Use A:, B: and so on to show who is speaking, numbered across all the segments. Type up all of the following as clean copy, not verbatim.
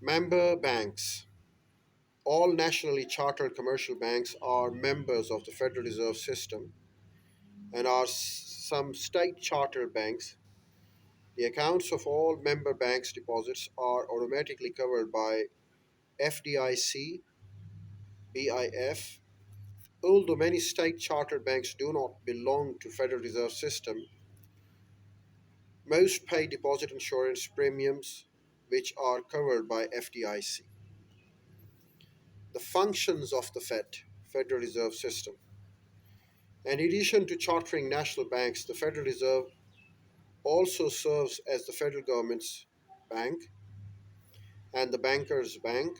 A: Member banks. All nationally chartered commercial banks are members of the Federal Reserve System and are some state chartered banks. The accounts of all member banks' deposits are automatically covered by FDIC, BIF. Although many state chartered banks do not belong to Federal Reserve System, most pay deposit insurance premiums which are covered by FDIC. The functions of the Federal Reserve System. In addition to chartering national banks, the Federal Reserve also serves as the federal government's bank and the banker's bank,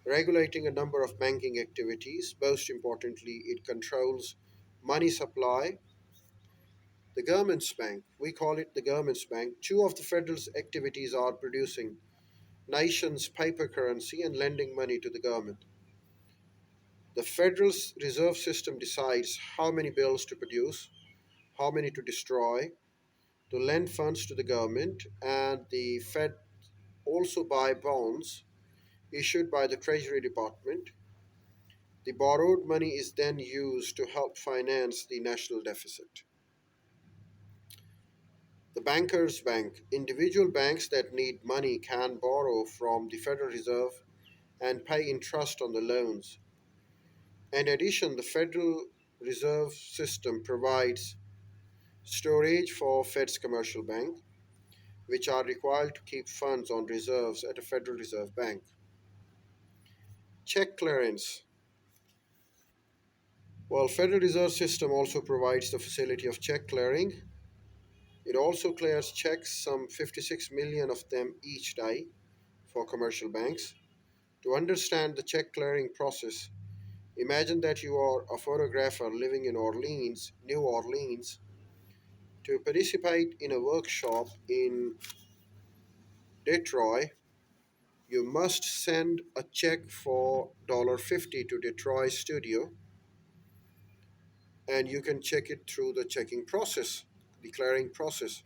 A: regulating a number of banking activities. Most importantly, it controls money supply. The government's bank, we call it the government's bank. Two of the federal's activities are producing nation's paper currency and lending money to the government. The Federal Reserve System decides how many bills to produce, how many to destroy, to lend funds to the government, and the Fed also buy bonds issued by the Treasury Department. The borrowed money is then used to help finance the national deficit. The banker's bank. Individual banks that need money can borrow from the Federal Reserve and pay interest on the loans. In addition, the Federal Reserve System provides storage for Fed's commercial bank, which are required to keep funds on reserves at a Federal Reserve Bank. Check clearance. While Federal Reserve System also provides the facility of check clearing, it also clears checks, some 56 million of them each day, for commercial banks. To understand the check clearing process, imagine that you are a photographer living in Orleans, New Orleans. To participate in a workshop in Detroit, you must send a check for $50 to Detroit studio, and you can check it through the checking process, the clearing process.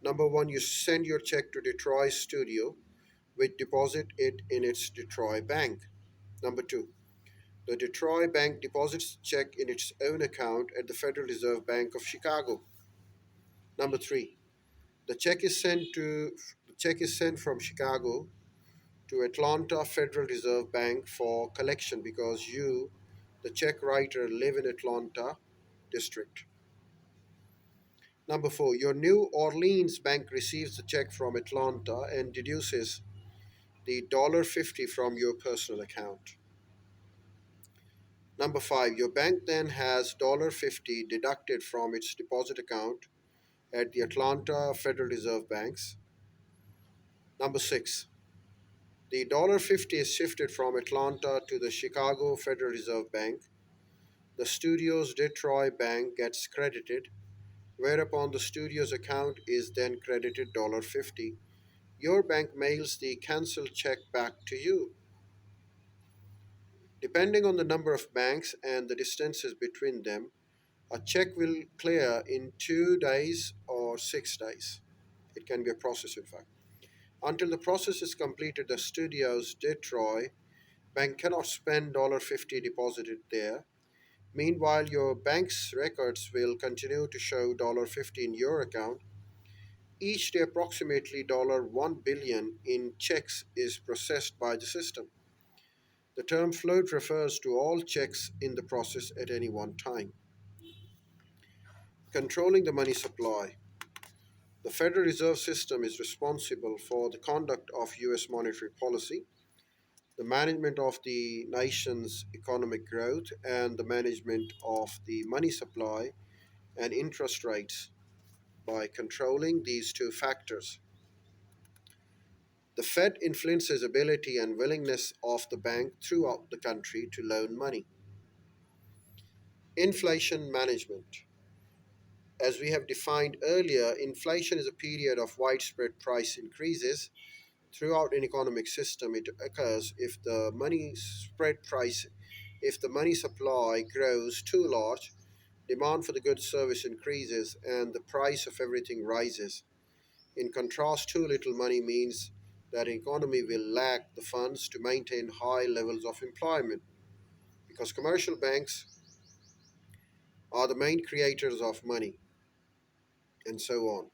A: Number one, you send your check to Detroit studio, which deposit it in its Detroit bank. Number two, the Detroit bank deposits check in its own account at the Federal Reserve Bank of Chicago. Number three, the check is sent from Chicago to Atlanta Federal Reserve Bank for collection because you, the check writer, live in Atlanta district. Number four, your New Orleans bank receives the check from Atlanta and deduces the $50 from your personal account. Number five, your bank then has $50 deducted from its deposit account at the Atlanta Federal Reserve Banks. Number six, the $50 is shifted from Atlanta to the Chicago Federal Reserve Bank. The studio's Detroit bank gets credited, whereupon the studio's account is then credited $50. Your bank mails the canceled check back to you. Depending on the number of banks and the distances between them, a check will clear in 2 days or 6 days. It can be a process, in fact. Until the process is completed, the studio's Detroit bank cannot spend $50 deposited there. Meanwhile, your bank's records will continue to show $50 in your account. Each day, approximately $1 billion in checks is processed by the system. The term float refers to all checks in the process at any one time. Controlling the money supply. The Federal Reserve System is responsible for the conduct of US monetary policy, the management of the nation's economic growth, and the management of the money supply and interest rates. By controlling these two factors, the Fed influences ability and willingness of the bank throughout the country to loan money. Inflation management. As we have defined earlier, inflation is a period of widespread price increases throughout an economic system. It occurs if the money supply grows too large, demand for the goods service increases, and the price of everything rises. In contrast, too little money means that economy will lack the funds to maintain high levels of employment because commercial banks are the main creators of money and so on.